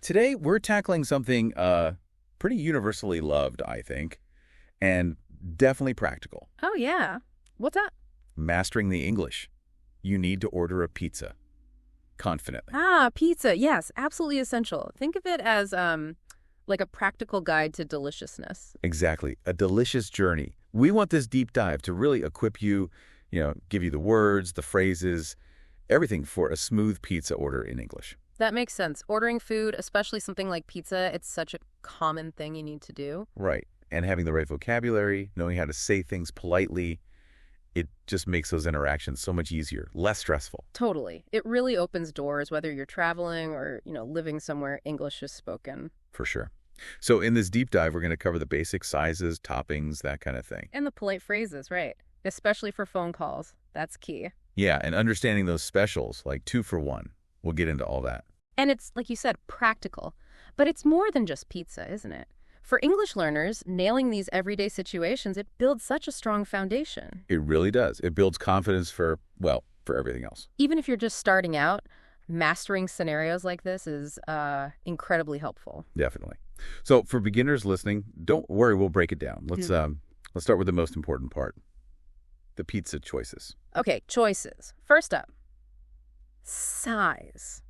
Today, we're tackling something pretty universally loved, I think, and definitely practical. Oh, yeah. What's that? Mastering the English. You need to order a pizza confidently. Ah, pizza. Yes, absolutely essential. Think of it as like a practical guide to deliciousness. Exactly. A delicious journey. We want this deep dive to really equip you, give you the words, the phrases, everything for a smooth pizza order in English. That makes sense. Ordering food, especially something like pizza, it's such a common thing you need to do. Right. And having the right vocabulary, knowing how to say things politely, it just makes those interactions so much easier, less stressful. Totally. It really opens doors, whether you're traveling or, living somewhere English is spoken. For sure. So in this deep dive, we're going to cover the basic sizes, toppings, that kind of thing. And the polite phrases, right? Especially for phone calls. That's key. Yeah, and understanding those specials, like 2 for 1. We'll get into all that. And it's, like you said, practical. But it's more than just pizza, isn't it? For English learners, nailing these everyday situations, it builds such a strong foundation. It really does. It builds confidence for everything else. Even if you're just starting out, mastering scenarios like this is incredibly helpful. Definitely. So for beginners listening, don't worry, we'll break it down. Let's start with the most important part, the pizza choices. Okay, choices. First up, size.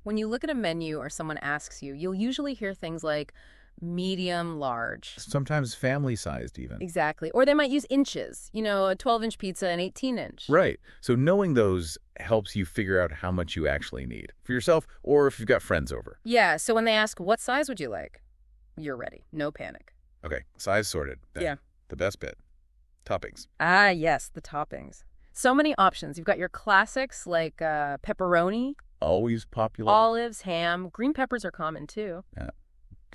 When you look at a menu or someone asks you, you'll usually hear things like medium, large. Sometimes family-sized even. Exactly. Or they might use inches, a 12-inch pizza, an 18-inch. Right. So knowing those helps you figure out how much you actually need for yourself or if you've got friends over. Yeah, so when they ask, what size would you like? You're ready. No panic. Okay, size sorted. Then Yeah. The best bit, toppings. Ah, yes, the toppings. So many options. You've got your classics like pepperoni, Always popular. olives, ham. Green peppers are common, too.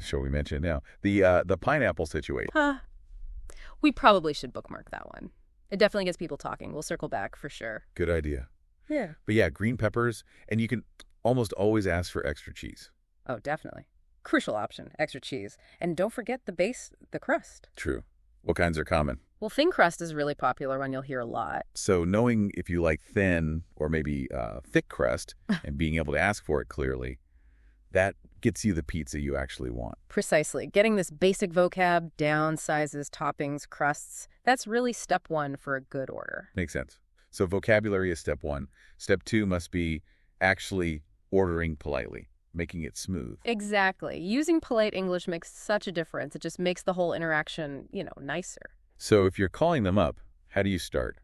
Sure, we mentioned now. The pineapple situation. Huh. We probably should bookmark that one. It definitely gets people talking. We'll circle back for sure. Good idea. Yeah. But yeah, green peppers, and you can almost always ask for extra cheese. Oh, definitely. Crucial option, extra cheese. And don't forget the base, the crust. True. What kinds are common? Well, thin crust is really popular one you'll hear a lot. So knowing if you like thin or maybe thick crust and being able to ask for it clearly, that gets you the pizza you actually want. Precisely. Getting this basic vocab, down, sizes, toppings, crusts, that's really step one for a good order. Makes sense. So vocabulary is step 1. Step 2 must be actually ordering politely, making it smooth. Exactly. Using polite English makes such a difference. It just makes the whole interaction, nicer. So if you're calling them up, how do you start?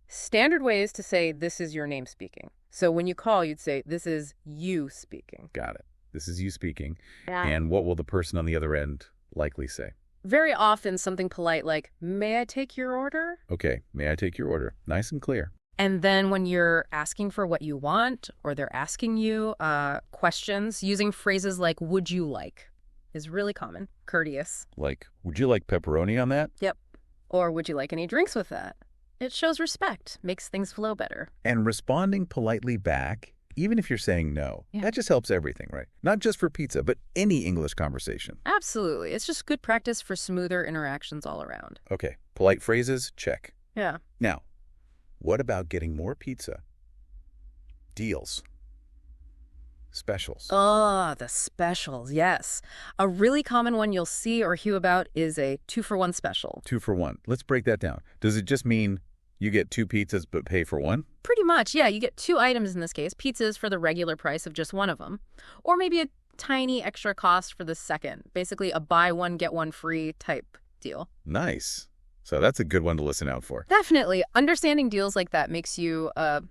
Standard way is to say, this is your name speaking. So when you call, you'd say, this is you speaking. Got it. This is you speaking. Yeah. And what will the person on the other end likely say? Very often something polite like, may I take your order? Okay, may I take your order? Nice and clear. And then when you're asking for what you want or they're asking you questions, using phrases like, would you like, is really common, courteous. Like, would you like pepperoni on that? Yep. Or would you like any drinks with that? It shows respect, makes things flow better. And responding politely back, even if you're saying no, that just helps everything, right? Not just for pizza, but any English conversation. Absolutely. It's just good practice for smoother interactions all around. Okay, polite phrases, check. Yeah. Now, what about getting more pizza? Deals. Specials. Oh, the specials, yes. A really common one you'll see or hear about is a 2-for-1 special. 2 for 1. Let's break that down. Does it just mean you get 2 pizzas but pay for 1? Pretty much, yeah. You get 2 items in this case, pizzas for the regular price of just one of them. Or maybe a tiny extra cost for the second. Basically a buy one, get one free type deal. Nice. So that's a good one to listen out for. Definitely. Understanding deals like that makes you, a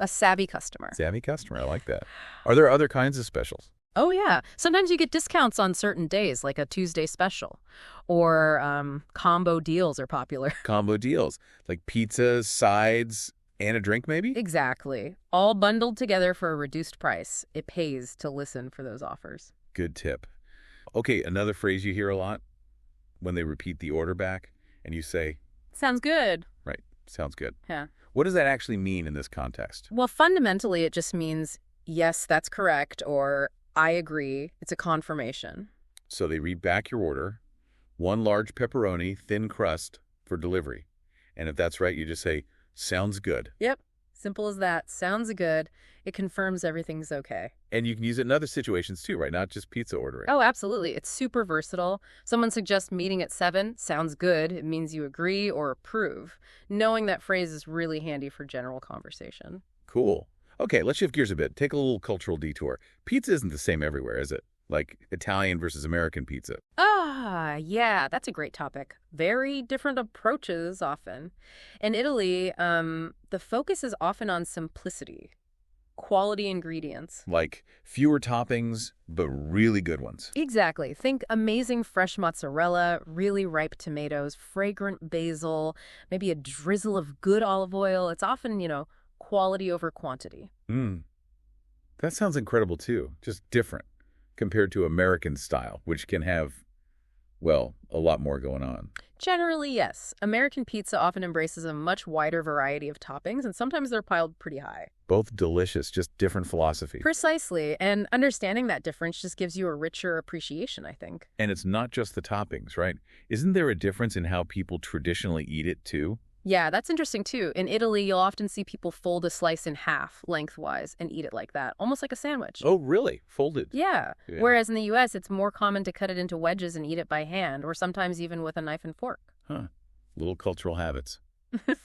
savvy customer. Savvy customer. I like that. Are there other kinds of specials? Oh, yeah. Sometimes you get discounts on certain days, like a Tuesday special. Or combo deals are popular. Combo deals. Like pizzas, sides, and a drink maybe? Exactly. All bundled together for a reduced price. It pays to listen for those offers. Good tip. Okay, another phrase you hear a lot when they repeat the order back and you say, Sounds good. right, sounds good. Yeah. What does that actually mean in this context? Well, fundamentally, it just means, yes, that's correct, or I agree. It's a confirmation. So they read back your order, 1 large pepperoni, thin crust for delivery. And if that's right, you just say, sounds good. Yep. Simple as that. Sounds good. It confirms everything's okay. And you can use it in other situations too, right? Not just pizza ordering. Oh, absolutely. It's super versatile. Someone suggests meeting at 7. Sounds good. It means you agree or approve. Knowing that phrase is really handy for general conversation. Cool. Okay, let's shift gears a bit. Take a little cultural detour. Pizza isn't the same everywhere, is it? Like Italian versus American pizza. Ah, yeah, that's a great topic. Very different approaches often. In Italy, the focus is often on simplicity, quality ingredients. Like fewer toppings, but really good ones. Exactly. Think amazing fresh mozzarella, really ripe tomatoes, fragrant basil, maybe a drizzle of good olive oil. It's often, quality over quantity. That sounds incredible too. Just different compared to American style, which can have, well, a lot more going on. Generally, yes. American pizza often embraces a much wider variety of toppings, and sometimes they're piled pretty high. Both delicious, just different philosophy. Precisely, and understanding that difference just gives you a richer appreciation, I think. And it's not just the toppings, right? Isn't there a difference in how people traditionally eat it too? Yeah, that's interesting too. In Italy, you'll often see people fold a slice in half lengthwise and eat it like that, almost like a sandwich. Oh, really? Folded? Yeah. Whereas in the U.S., it's more common to cut it into wedges and eat it by hand, or sometimes even with a knife and fork. Huh. Little cultural habits.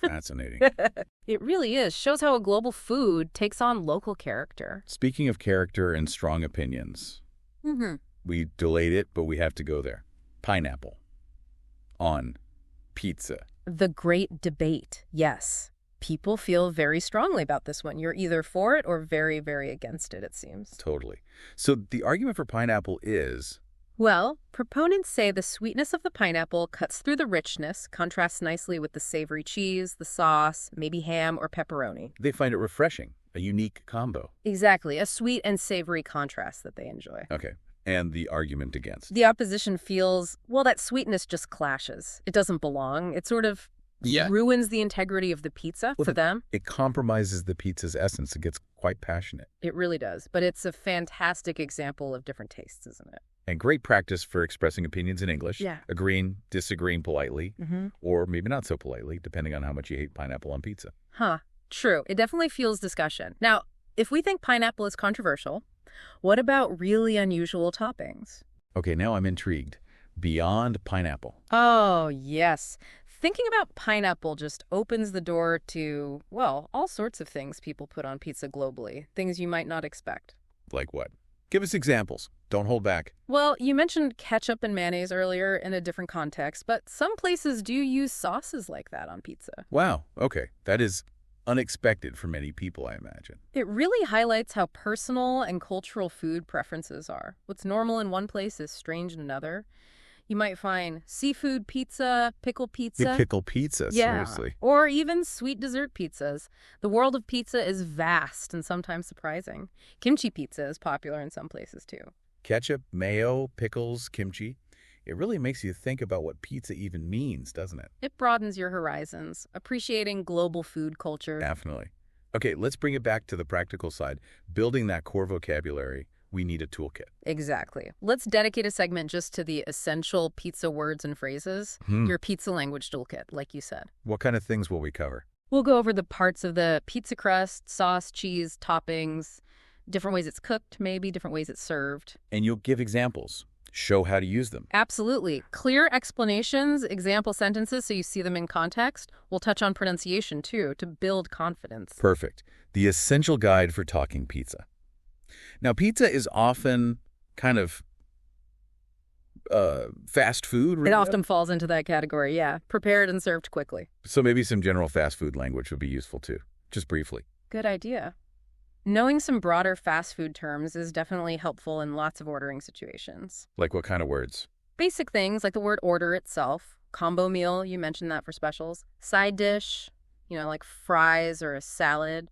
Fascinating. It really is. Shows how a global food takes on local character. Speaking of character and strong opinions, we delayed it, but we have to go there. Pineapple on pizza. The great debate, yes. People feel very strongly about this one. You're either for it or very, very against it, it seems. Totally. So the argument for pineapple is... Well, proponents say the sweetness of the pineapple cuts through the richness, contrasts nicely with the savory cheese, the sauce, maybe ham or pepperoni. They find it refreshing, a unique combo. Exactly, a sweet and savory contrast that they enjoy. Okay. And the argument against? The opposition feels, well, that sweetness just clashes. It doesn't belong. It sort of ruins the integrity of the pizza for them. It compromises the pizza's essence. It gets quite passionate. It really does. But it's a fantastic example of different tastes, isn't it? And great practice for expressing opinions in English. Yeah. Agreeing, disagreeing politely, or maybe not so politely, depending on how much you hate pineapple on pizza. Huh. True. It definitely fuels discussion. Now, if we think pineapple is controversial, what about really unusual toppings? Okay, now I'm intrigued. Beyond pineapple. Oh, yes. Thinking about pineapple just opens the door to, well, all sorts of things people put on pizza globally, things you might not expect. Like what? Give us examples. Don't hold back. Well, you mentioned ketchup and mayonnaise earlier in a different context, but some places do use sauces like that on pizza. Wow, okay. That is unexpected for many people, I imagine. It really highlights how personal and cultural food preferences are. What's normal in one place is strange in another. You might find seafood pizza, pickle pizza. Pickle pizza, seriously. Or even sweet dessert pizzas. The world of pizza is vast and sometimes surprising. Kimchi pizza is popular in some places too. Ketchup, mayo, pickles, kimchi. It really makes you think about what pizza even means, doesn't it? It broadens your horizons, appreciating global food culture. Definitely. Okay, let's bring it back to the practical side. Building that core vocabulary, we need a toolkit. Exactly. Let's dedicate a segment just to the essential pizza words and phrases. Your pizza language toolkit, like you said. What kind of things will we cover? We'll go over the parts of the pizza crust, sauce, cheese, toppings, different ways it's cooked, maybe different ways it's served. And you'll give examples. Show how to use them. Absolutely. Clear explanations, example sentences so you see them in context. We'll touch on pronunciation, too, to build confidence. Perfect. The essential guide for talking pizza. Now, pizza is often kind of fast food. It often falls into that category, yeah. Prepared and served quickly. So maybe some general fast food language would be useful, too. Just briefly. Good idea. Knowing some broader fast food terms is definitely helpful in lots of ordering situations. Like what kind of words? Basic things like the word order itself. Combo meal, you mentioned that for specials. Side dish, like fries or a salad.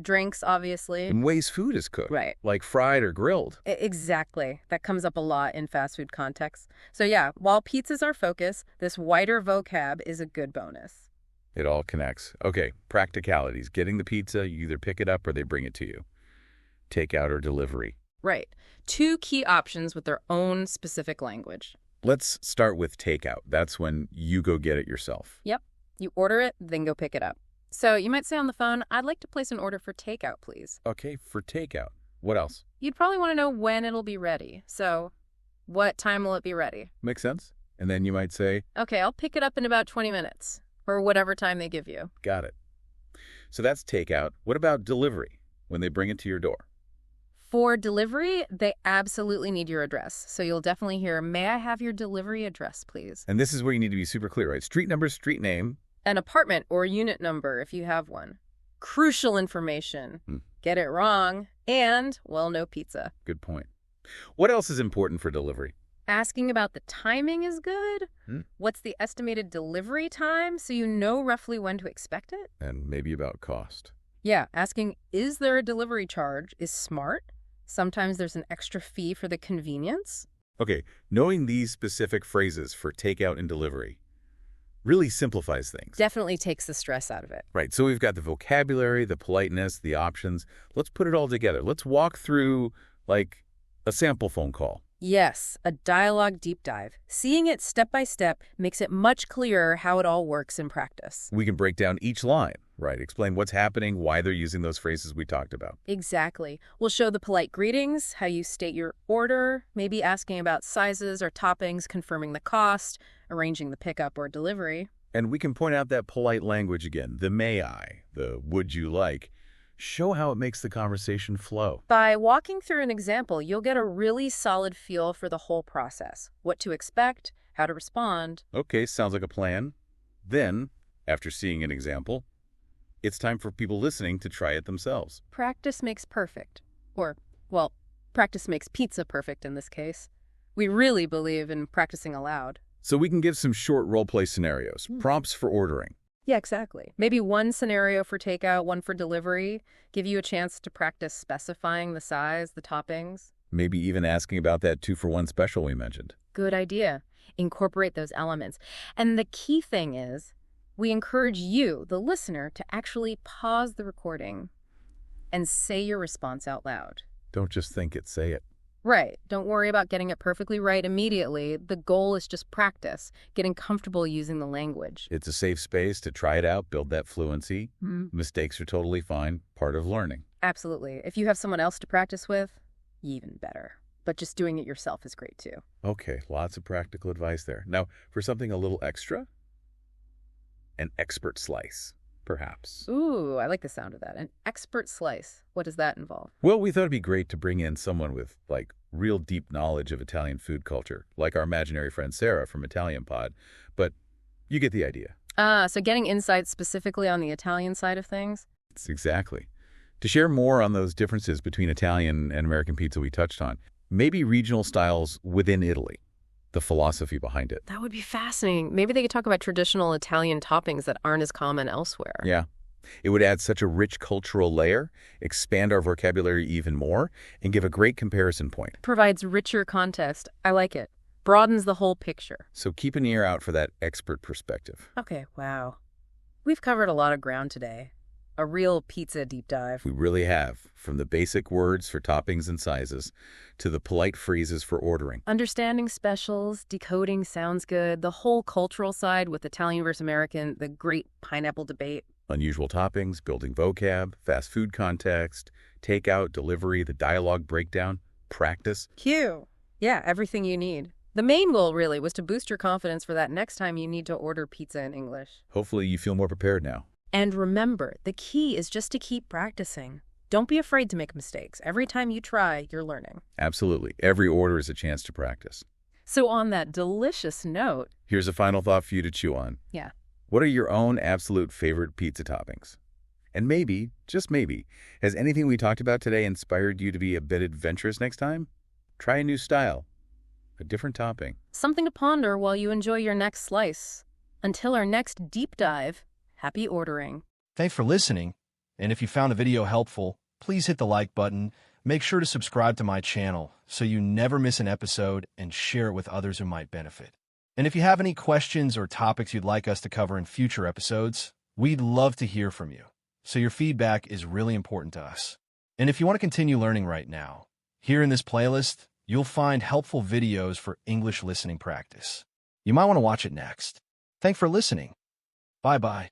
Drinks, obviously. And ways food is cooked. Right. Like fried or grilled. Exactly. That comes up a lot in fast food contexts. So yeah, while pizza's our focus, this wider vocab is a good bonus. It all connects. Okay, practicalities. Getting the pizza, you either pick it up or they bring it to you. Takeout or delivery. Right. 2 key options with their own specific language. Let's start with takeout. That's when you go get it yourself. Yep. You order it, then go pick it up. So you might say on the phone, I'd like to place an order for takeout, please. Okay, for takeout. What else? You'd probably want to know when it'll be ready. So what time will it be ready? Makes sense. And then you might say, Okay, I'll pick it up in about 20 minutes, or whatever time they give you. got it. So that's takeout. What about delivery, when they bring it to your door? For delivery, they absolutely need your address. So you'll definitely hear, may I have your delivery address, please? And this is where you need to be super clear, right? Street number, street name. An apartment or unit number if you have one. Crucial information. Get it wrong, and, well, no pizza. Good point. What else is important for delivery? Asking about the timing is good. What's the estimated delivery time so you know roughly when to expect it? And maybe about cost. Yeah, asking, is there a delivery charge is smart. Sometimes there's an extra fee for the convenience. Okay, knowing these specific phrases for takeout and delivery really simplifies things. Definitely takes the stress out of it. Right, so we've got the vocabulary, the politeness, the options. Let's put it all together. Let's walk through, like, a sample phone call. Yes, a dialogue deep dive. Seeing it step by step makes it much clearer how it all works in practice. We can break down each line, right? Explain what's happening, why they're using those phrases we talked about. Exactly. We'll show the polite greetings, how you state your order, maybe asking about sizes or toppings, confirming the cost, arranging the pickup or delivery. And we can point out that polite language again, the may I, the would you like. Show how it makes the conversation flow. By walking through an example, you'll get a really solid feel for the whole process, what to expect, how to respond. Okay, sounds like a plan. Then, after seeing an example, it's time for people listening to try it themselves. Practice makes perfect. Or, well, practice makes pizza perfect in this case. We really believe in practicing aloud. So we can give some short role-play scenarios, prompts for ordering. Yeah, exactly. Maybe one scenario for takeout, one for delivery. Give you a chance to practice specifying the size, the toppings. Maybe even asking about that 2-for-1 special we mentioned. Good idea. Incorporate those elements. And the key thing is, we encourage you, the listener, to actually pause the recording and say your response out loud. Don't just think it, say it. Right. Don't worry about getting it perfectly right immediately. The goal is just practice, getting comfortable using the language. It's a safe space to try it out, build that fluency. Mistakes are totally fine, part of learning. Absolutely. If you have someone else to practice with, even better. But just doing it yourself is great too. Okay, lots of practical advice there. Now, for something a little extra, an expert slice, perhaps. Ooh, I like the sound of that. An expert slice. What does that involve? Well, we thought it'd be great to bring in someone with, like, real deep knowledge of Italian food culture, like our imaginary friend Sarah from Italian Pod. But you get the idea. So getting insights specifically on the Italian side of things? It's exactly. To share more on those differences between Italian and American pizza we touched on, maybe regional styles within Italy, the philosophy behind it. That would be fascinating. Maybe they could talk about traditional Italian toppings that aren't as common elsewhere. Yeah. It would add such a rich cultural layer, expand our vocabulary even more, and give a great comparison point. Provides richer context. I like it. Broadens the whole picture. So keep an ear out for that expert perspective. Okay, wow. We've covered a lot of ground today. A real pizza deep dive. We really have, from the basic words for toppings and sizes to the polite phrases for ordering. Understanding specials, decoding sounds good, the whole cultural side with Italian versus American, the great pineapple debate. Unusual toppings, building vocab, fast food context, takeout, delivery, the dialogue breakdown, practice. Cue. Yeah, everything you need. The main goal, really, was to boost your confidence for that next time you need to order pizza in English. Hopefully you feel more prepared now. And remember, the key is just to keep practicing. Don't be afraid to make mistakes. Every time you try, you're learning. Absolutely. Every order is a chance to practice. So on that delicious note... Here's a final thought for you to chew on. Yeah. What are your own absolute favorite pizza toppings? And maybe, just maybe, has anything we talked about today inspired you to be a bit adventurous next time? Try a new style, a different topping. Something to ponder while you enjoy your next slice. Until our next deep dive, happy ordering. Thanks for listening. And if you found the video helpful, please hit the like button. Make sure to subscribe to my channel so you never miss an episode and share it with others who might benefit. And if you have any questions or topics you'd like us to cover in future episodes, we'd love to hear from you. So your feedback is really important to us. And if you want to continue learning right now, here in this playlist, you'll find helpful videos for English listening practice. You might want to watch it next. Thanks for listening. Bye-bye.